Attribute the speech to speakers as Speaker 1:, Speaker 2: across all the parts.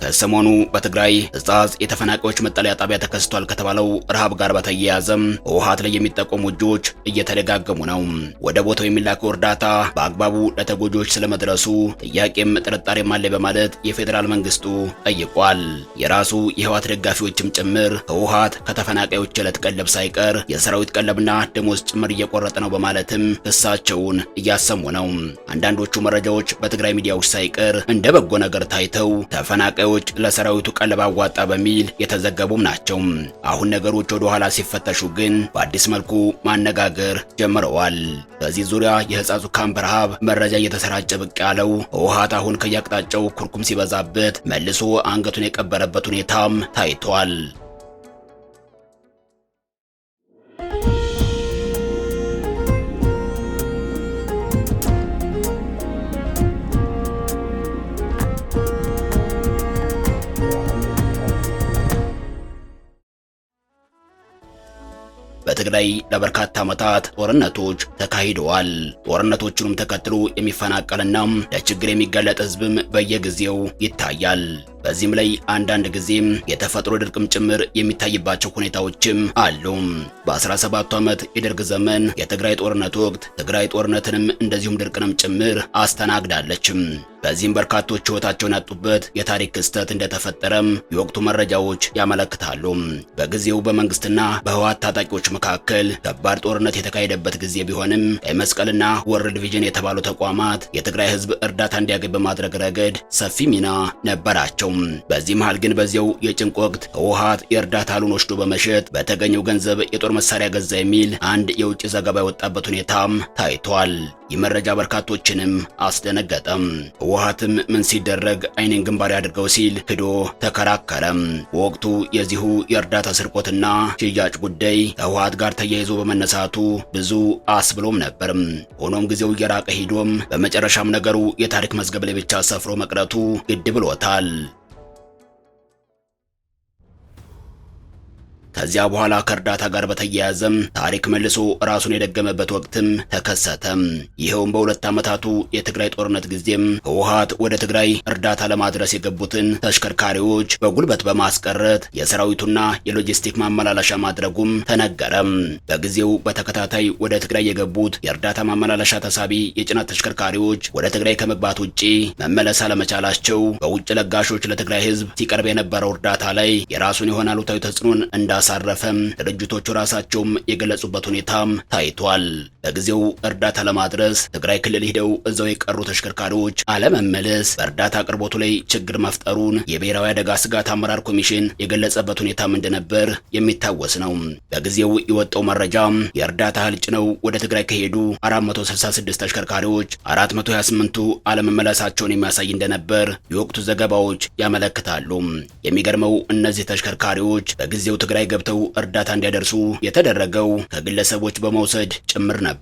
Speaker 1: ከሰሞኑ በትግራይ ሕጻጽ የተፈናቃዮች መጠለያ ጣቢያ ተከስቷል ከተባለው ረሃብ ጋር በተያያዘም ህወሓት ላይ የሚጠቆሙ እጆች እየተደጋገሙ ነው። ወደ ቦታው የሚላከው እርዳታ በአግባቡ ለተጎጆች ስለመድረሱ ጥያቄም ጥርጣሬም አለ በማለት የፌዴራል መንግስቱ ጠይቋል። የራሱ የህወሓት ደጋፊዎችም ጭምር ህወሓት ከተፈናቃዮች ዕለት ቀለብ ሳይቀር የሰራዊት ቀለብና ደሞዝ ጭምር እየቆረጠ ነው በማለትም ክሳቸውን እያሰሙ ነው። አንዳንዶቹ መረጃዎች በትግራይ ሚዲያዎች ሳይቀር እንደ በጎ ነገር ታይተው ተፈናቃዮች ለሰራዊቱ ቀለብ አዋጣ በሚል የተዘገቡም ናቸው። አሁን ነገሮች ወደ ኋላ ሲፈተሹ ግን በአዲስ መልኩ ማነጋገር ጀምረዋል። በዚህ ዙሪያ የህጻጹ ካምፕ ረሃብ መረጃ እየተሰራጨ ብቅ ያለው ህወሓት አሁን ከያቅጣጫው ኩርኩም ሲበዛበት መልሶ አንገቱን የቀበረበት ሁኔታም ታይቷል። በትግራይ ለበርካታ ዓመታት ጦርነቶች ተካሂደዋል። ጦርነቶቹንም ተከትሎ የሚፈናቀልና ለችግር የሚጋለጥ ህዝብም በየጊዜው ይታያል። በዚህም ላይ አንዳንድ ጊዜም የተፈጥሮ ድርቅም ጭምር የሚታይባቸው ሁኔታዎችም አሉ። በ17ቱ ዓመት የደርግ ዘመን የትግራይ ጦርነት ወቅት ትግራይ ጦርነትንም እንደዚሁም ድርቅንም ጭምር አስተናግዳለችም። በዚህም በርካቶች ህይወታቸውን ያጡበት የታሪክ ክስተት እንደተፈጠረም የወቅቱ መረጃዎች ያመለክታሉ። በጊዜው በመንግስትና በህወሓት ታጣቂዎች መካከል ከባድ ጦርነት የተካሄደበት ጊዜ ቢሆንም ቀይ መስቀልና ወርልድ ቪዥን የተባሉ ተቋማት የትግራይ ህዝብ እርዳታ እንዲያገኝ በማድረግ ረገድ ሰፊ ሚና ነበራቸው። በዚህ መሃል ግን በዚያው የጭንቅ ወቅት ህወሓት የእርዳታ እህሉን ወስዶ በመሸጥ በተገኘው ገንዘብ የጦር መሳሪያ ገዛ የሚል አንድ የውጭ ዘገባ የወጣበት ሁኔታም ታይቷል። ይህ መረጃ በርካቶችንም አስደነገጠም። ህወሓትም ምን ሲደረግ አይኔን ግንባር ያድርገው ሲል ክዶ ተከራከረም። በወቅቱ የዚሁ የእርዳታ ስርቆትና ሽያጭ ጉዳይ ከህወሓት ጋር ተያይዞ በመነሳቱ ብዙ አስብሎም ነበርም። ሆኖም ጊዜው እየራቀ ሄዶም በመጨረሻም ነገሩ የታሪክ መዝገብ ላይ ብቻ ሰፍሮ መቅረቱ ግድ ብሎታል። ከዚያ በኋላ ከእርዳታ ጋር በተያያዘም ታሪክ መልሶ ራሱን የደገመበት ወቅትም ተከሰተም። ይኸውም በሁለት ዓመታቱ የትግራይ ጦርነት ጊዜም ህወሓት ወደ ትግራይ እርዳታ ለማድረስ የገቡትን ተሽከርካሪዎች በጉልበት በማስቀረት የሰራዊቱና የሎጂስቲክ ማመላለሻ ማድረጉም ተነገረም። በጊዜው በተከታታይ ወደ ትግራይ የገቡት የእርዳታ ማመላለሻ ተሳቢ የጭነት ተሽከርካሪዎች ወደ ትግራይ ከመግባት ውጪ መመለስ አለመቻላቸው በውጭ ለጋሾች ለትግራይ ህዝብ ሲቀርብ የነበረው እርዳታ ላይ የራሱን የሆነ አሉታዊ ተጽዕኖን እንዳሳረፈም ድርጅቶቹ ራሳቸውም የገለጹበት ሁኔታም ታይቷል። በጊዜው እርዳታ ለማድረስ ትግራይ ክልል ሄደው እዛው የቀሩ ተሽከርካሪዎች አለመመለስ በእርዳታ አቅርቦቱ ላይ ችግር መፍጠሩን የብሔራዊ አደጋ ስጋት አመራር ኮሚሽን የገለጸበት ሁኔታም እንደነበር የሚታወስ ነው። በጊዜው የወጣው መረጃ የእርዳታ እህል ጭነው ወደ ትግራይ ከሄዱ 466 ተሽከርካሪዎች 428ቱ አለመመለሳቸውን የሚያሳይ እንደነበር የወቅቱ ዘገባዎች ያመለክታሉ። የሚገርመው እነዚህ ተሽከርካሪዎች በጊዜው ትግራይ ገብተው እርዳታ እንዲያደርሱ የተደረገው ከግለሰቦች በመውሰድ ጭምር ነበር።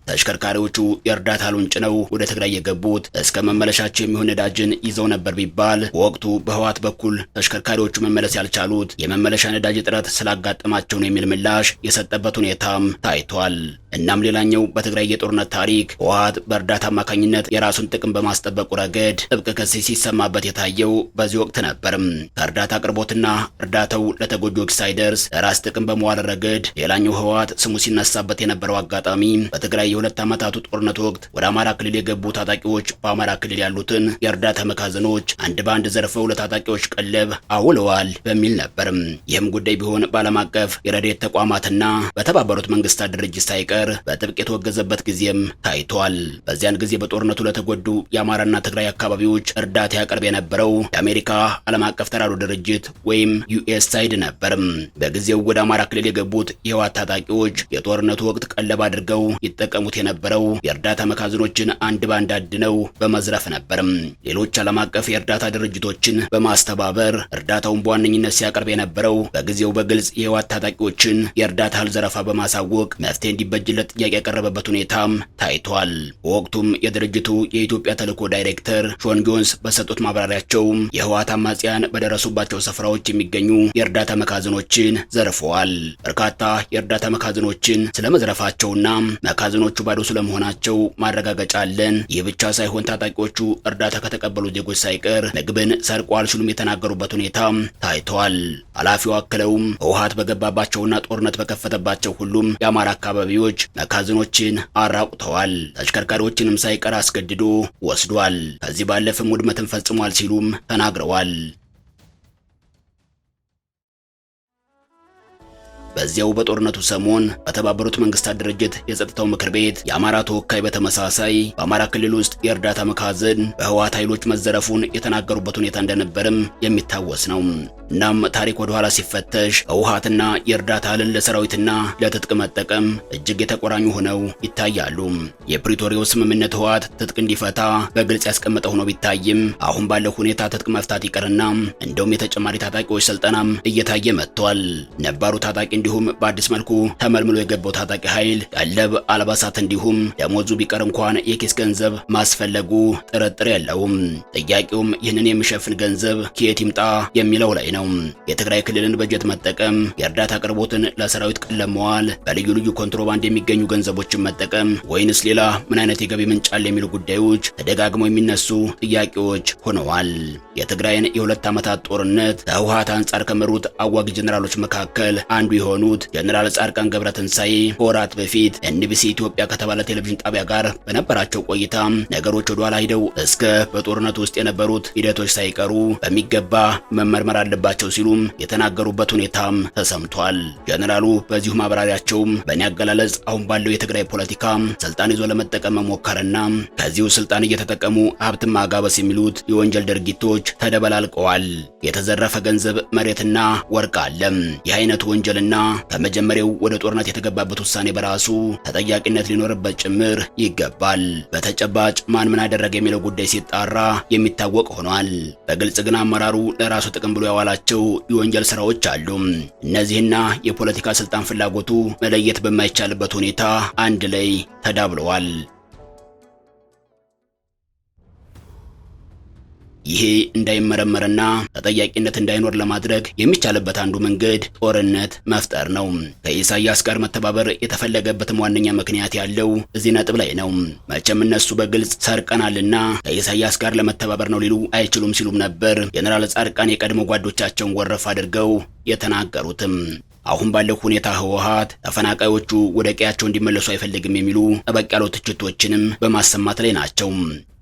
Speaker 1: ተሽከርካሪዎቹ የእርዳታ እህሉን ጭነው ወደ ትግራይ የገቡት እስከ መመለሻቸው የሚሆን ነዳጅን ይዘው ነበር ቢባል በወቅቱ በህወሓት በኩል ተሽከርካሪዎቹ መመለስ ያልቻሉት የመመለሻ ነዳጅ እጥረት ስላጋጠማቸው ነው የሚል ምላሽ የሰጠበት ሁኔታም ታይቷል። እናም ሌላኛው በትግራይ የጦርነት ታሪክ ህወሓት በእርዳታ አማካኝነት የራሱን ጥቅም በማስጠበቁ ረገድ ጥብቅ ክስ ሲሰማበት የታየው በዚህ ወቅት ነበር። ከእርዳታ አቅርቦትና እርዳታው ለተጎጂዎች ሳይደርስ ለራስ ጥቅም በመዋል ረገድ ሌላኛው ህወሓት ስሙ ሲነሳበት የነበረው አጋጣሚ በትግራይ የሁለት ዓመታቱ ጦርነት ወቅት ወደ አማራ ክልል የገቡ ታጣቂዎች በአማራ ክልል ያሉትን የእርዳታ መጋዘኖች አንድ በአንድ ዘርፈው ለታጣቂዎች ቀለብ አውለዋል በሚል ነበር። ይህም ጉዳይ ቢሆን በዓለም አቀፍ የረድኤት ተቋማትና በተባበሩት መንግስታት ድርጅት ሳይቀር በጥብቅ የተወገዘበት ጊዜም ታይቷል። በዚያን ጊዜ በጦርነቱ ለተጎዱ የአማራና ትግራይ አካባቢዎች እርዳታ ያቀርብ የነበረው የአሜሪካ ዓለም አቀፍ ተራድኦ ድርጅት ወይም ዩኤስአይድ ነበር። በጊዜው ወደ አማራ ክልል የገቡት የህወሓት ታጣቂዎች የጦርነቱ ወቅት ቀለብ አድርገው ይጠቀሙት የነበረው የእርዳታ መጋዘኖችን አንድ ባንድ አድነው በመዝረፍ ነበር። ሌሎች ዓለም አቀፍ የእርዳታ ድርጅቶችን በማስተባበር እርዳታውን በዋነኝነት ሲያቀርብ የነበረው በጊዜው በግልጽ የህወሓት ታጣቂዎችን የእርዳታ እህል ዘረፋ በማሳወቅ መፍትሄ እንዲበጅ እንዲታይለት ጥያቄ ያቀረበበት ሁኔታም ታይቷል። በወቅቱም የድርጅቱ የኢትዮጵያ ተልዕኮ ዳይሬክተር ሾን ጆንስ በሰጡት ማብራሪያቸው የህወሓት አማጽያን በደረሱባቸው ስፍራዎች የሚገኙ የእርዳታ መጋዘኖችን ዘርፈዋል። በርካታ የእርዳታ መጋዘኖችን ስለመዝረፋቸውና መጋዘኖቹ ባዶ ስለመሆናቸው ማረጋገጫ አለን። ይህ ብቻ ሳይሆን ታጣቂዎቹ እርዳታ ከተቀበሉ ዜጎች ሳይቀር ምግብን ሰርቋል ሲሉም የተናገሩበት ሁኔታ ታይቷል። ኃላፊው አክለውም ህወሓት በገባባቸውና ጦርነት በከፈተባቸው ሁሉም የአማራ አካባቢዎች መጋዘኖችን አራቁተዋል፣ ተሽከርካሪዎችንም ሳይቀር አስገድዶ ወስዷል። ከዚህ ባለፈም ውድመትን ፈጽሟል ሲሉም ተናግረዋል። በዚያው በጦርነቱ ሰሞን በተባበሩት መንግስታት ድርጅት የጸጥታው ምክር ቤት የአማራ ተወካይ በተመሳሳይ በአማራ ክልል ውስጥ የእርዳታ መጋዘን በህወሓት ኃይሎች መዘረፉን የተናገሩበት ሁኔታ እንደነበርም የሚታወስ ነው። እናም ታሪክ ወደ ኋላ ሲፈተሽ ህወሓትና የእርዳታ እህልን ለሰራዊትና ለትጥቅ መጠቀም እጅግ የተቆራኙ ሆነው ይታያሉ። የፕሪቶሪያው ስምምነት ህወሓት ትጥቅ እንዲፈታ በግልጽ ያስቀመጠ ሆኖ ቢታይም አሁን ባለው ሁኔታ ትጥቅ መፍታት ይቀርና እንደውም የተጨማሪ ታጣቂዎች ስልጠናም እየታየ መጥቷል። ነባሩ ታጣቂ እንዲሁም በአዲስ መልኩ ተመልምሎ የገባው ታጣቂ ኃይል ቀለብ፣ አልባሳት እንዲሁም ደሞዙ ቢቀር እንኳን የኪስ ገንዘብ ማስፈለጉ ጥርጥር የለውም። ጥያቄውም ይህንን የሚሸፍን ገንዘብ ከየት ይምጣ የሚለው ላይ ነው። የትግራይ ክልልን በጀት መጠቀም፣ የእርዳታ አቅርቦትን ለሰራዊት ቀለብ መዋል፣ በልዩ ልዩ ኮንትሮባንድ የሚገኙ ገንዘቦችን መጠቀም ወይንስ ሌላ ምን አይነት የገቢ ምንጭ አለ የሚሉ ጉዳዮች ተደጋግመው የሚነሱ ጥያቄዎች ሆነዋል። የትግራይን የ2 ዓመታት ጦርነት ከህወሓት አንጻር ከመሩት አዋጊ ጀነራሎች መካከል አንዱ የሆኑት ጀነራል ጻድቃን ገብረትንሳኤ ከወራት በፊት ኤንቢሲ ኢትዮጵያ ከተባለ ቴሌቪዥን ጣቢያ ጋር በነበራቸው ቆይታ ነገሮች ወደ ኋላ ሄደው እስከ በጦርነቱ ውስጥ የነበሩት ሂደቶች ሳይቀሩ በሚገባ መመርመር አለባቸው ሲሉም የተናገሩበት ሁኔታም ተሰምቷል። ጀነራሉ በዚሁ ማብራሪያቸውም በእኔ አገላለጽ አሁን ባለው የትግራይ ፖለቲካ ስልጣን ይዞ ለመጠቀም መሞከርና ከዚሁ ስልጣን እየተጠቀሙ ሀብትን ማጋበስ የሚሉት የወንጀል ድርጊቶች ተደበላልቀዋል። የተዘረፈ ገንዘብ፣ መሬትና ወርቅ አለ። ይህ አይነቱ ወንጀልና ከመጀመሪያው ወደ ጦርነት የተገባበት ውሳኔ በራሱ ተጠያቂነት ሊኖርበት ጭምር ይገባል። በተጨባጭ ማን ምን አደረገ የሚለው ጉዳይ ሲጣራ የሚታወቅ ሆኗል። በግልጽ ግን አመራሩ ለራሱ ጥቅም ብሎ ያዋላቸው የወንጀል ስራዎች አሉ። እነዚህና የፖለቲካ ስልጣን ፍላጎቱ መለየት በማይቻልበት ሁኔታ አንድ ላይ ተዳብለዋል። ይሄ እንዳይመረመርና ተጠያቂነት እንዳይኖር ለማድረግ የሚቻልበት አንዱ መንገድ ጦርነት መፍጠር ነው። ከኢሳያስ ጋር መተባበር የተፈለገበትም ዋነኛ ምክንያት ያለው እዚህ ነጥብ ላይ ነው። መቼም እነሱ በግልጽ ሰርቀናልና ከኢሳያስ ጋር ለመተባበር ነው ሊሉ አይችሉም ሲሉም ነበር ጀነራል ጻድቃን የቀድሞ ጓዶቻቸውን ወረፍ አድርገው የተናገሩትም። አሁን ባለው ሁኔታ ህወሓት ተፈናቃዮቹ ወደ ቀያቸው እንዲመለሱ አይፈልግም የሚሉ ጠበቅ ያሉ ትችቶችንም በማሰማት ላይ ናቸው።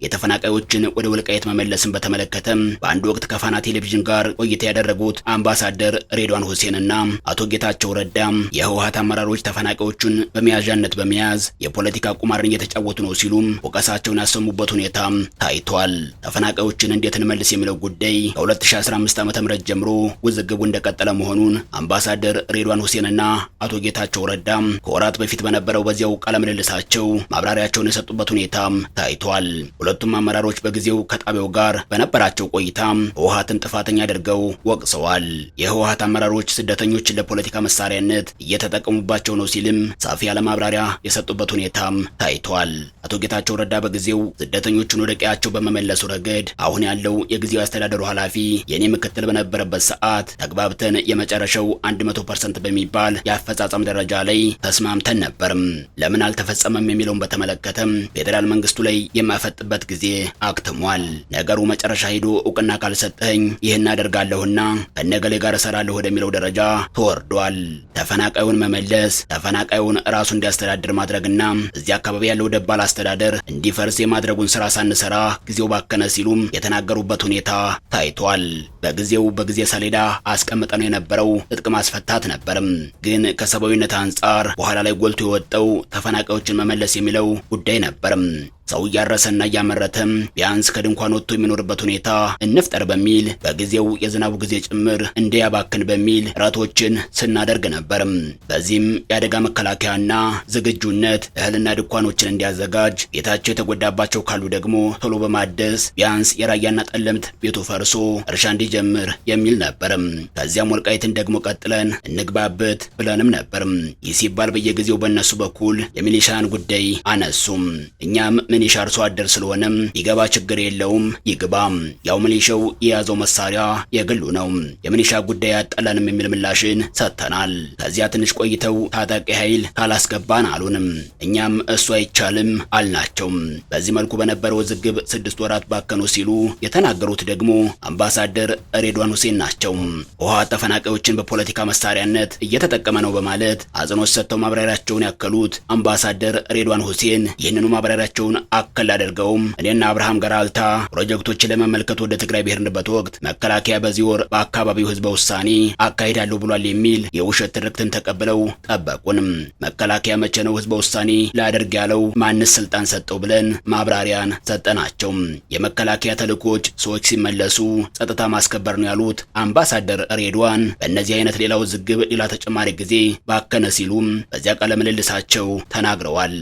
Speaker 1: የተፈናቃዮችን ወደ ወልቃይት መመለስን በተመለከተ በአንድ ወቅት ከፋና ቴሌቪዥን ጋር ቆይታ ያደረጉት አምባሳደር ሬድዋን ሁሴንና አቶ ጌታቸው ረዳ የህወሓት አመራሮች ተፈናቃዮቹን በመያዣነት በመያዝ የፖለቲካ ቁማርን እየተጫወቱ ነው ሲሉም ወቀሳቸውን ያሰሙበት ሁኔታ ታይቷል። ተፈናቃዮችን እንዴት እንመልስ የሚለው ጉዳይ ከ2015 ዓ.ም ጀምሮ ውዝግቡ እንደቀጠለ መሆኑን አምባሳደር ሬድዋን ሁሴንና አቶ ጌታቸው ረዳ ከወራት በፊት በነበረው በዚያው ቃለ ምልልሳቸው ማብራሪያቸውን የሰጡበት ሁኔታ ታይቷል። ሁለቱም አመራሮች በጊዜው ከጣቢያው ጋር በነበራቸው ቆይታ ህወሓትን ጥፋተኛ አድርገው ወቅሰዋል። የህወሓት አመራሮች ስደተኞችን ለፖለቲካ መሳሪያነት እየተጠቀሙባቸው ነው ሲልም ሰፊ ያለ ማብራሪያ የሰጡበት ሁኔታም ታይቷል። አቶ ጌታቸው ረዳ በጊዜው ስደተኞችን ወደ ቀያቸው በመመለሱ ረገድ አሁን ያለው የጊዜው አስተዳደሩ ኃላፊ የኔ ምክትል በነበረበት ሰዓት ተግባብተን የመጨረሻው 100% በሚባል የአፈጻጸም ደረጃ ላይ ተስማምተን ነበርም። ለምን አልተፈጸመም የሚለውን በተመለከተም ፌዴራል መንግስቱ ላይ የማፈጥበት ጊዜ አክትሟል። ነገሩ መጨረሻ ሄዶ እውቅና ካልሰጠኝ ይህን አደርጋለሁና ከነገሌ ጋር እሰራለሁ ወደሚለው ደረጃ ተወርዷል። ተፈናቃዩን መመለስ፣ ተፈናቃዩን ራሱ እንዲያስተዳድር ማድረግና እዚህ አካባቢ ያለው ደባል አስተዳደር እንዲፈርስ የማድረጉን ስራ ሳንሰራ ጊዜው ባከነ ሲሉም የተናገሩበት ሁኔታ ታይቷል። በጊዜው በጊዜ ሰሌዳ አስቀምጠነው የነበረው ትጥቅ ማስፈታት ነበርም። ግን ከሰብአዊነት አንጻር በኋላ ላይ ጎልቶ የወጣው ተፈናቃዮችን መመለስ የሚለው ጉዳይ ነበርም። ሰው እያረሰና እያመረተም ቢያንስ ከድንኳን ወጥቶ የሚኖርበት ሁኔታ እንፍጠር በሚል በጊዜው የዝናቡ ጊዜ ጭምር እንዲያባክን በሚል ጥረቶችን ስናደርግ ነበርም። በዚህም የአደጋ መከላከያና ዝግጁነት እህልና ድንኳኖችን እንዲያዘጋጅ፣ ቤታቸው የተጎዳባቸው ካሉ ደግሞ ቶሎ በማደስ ቢያንስ የራያና ጠለምት ቤቱ ፈርሶ እርሻ እንዲጀምር የሚል ነበርም። ከዚያም ወልቃይትን ደግሞ ቀጥለን እንግባበት ብለንም ነበርም። ይህ ሲባል በየጊዜው በእነሱ በኩል የሚሊሻን ጉዳይ አነሱም። እኛም ሚሊሻ አርሶ አደር ስለሆነም ይገባ ችግር የለውም ይግባም፣ ያው ሚሊሻው የያዘው መሳሪያ የግሉ ነው፣ የሚሊሻ ጉዳይ አያጣላንም የሚል ምላሽን ሰጥተናል። ከዚያ ትንሽ ቆይተው ታጣቂ ኃይል ካላስገባን አሉንም። እኛም እሱ አይቻልም አልናቸው። በዚህ መልኩ በነበረው ውዝግብ 6 ወራት ባከኑ ሲሉ የተናገሩት ደግሞ አምባሳደር ሬድዋን ሁሴን ናቸው። ህወሓት ተፈናቃዮችን በፖለቲካ መሳሪያነት እየተጠቀመ ነው በማለት አጽንኦት ሰጥተው ማብራሪያቸውን ያከሉት አምባሳደር ሬድዋን ሁሴን ይህንኑ ማብራሪያቸውን አከል አድርገውም እኔና አብርሃም ገራልታ ፕሮጀክቶችን ለመመልከት ወደ ትግራይ ብሄርንበት ወቅት መከላከያ በዚህ ወር በአካባቢው ህዝበ ውሳኔ አካሂዳለሁ ብሏል የሚል የውሸት ትርክትን ተቀብለው ጠበቁንም። መከላከያ መቼ ነው ህዝበ ውሳኔ ላደርግ ያለው? ማንስ ስልጣን ሰጠው ብለን ማብራሪያን ሰጠናቸው። የመከላከያ ተልእኮች ሰዎች ሲመለሱ ጸጥታ ማስከበር ነው ያሉት አምባሳደር ሬድዋን በእነዚህ አይነት ሌላ ውዝግብ ሌላ ተጨማሪ ጊዜ ባከነ ሲሉም በዚያ ቃለ ምልልሳቸው ተናግረዋል።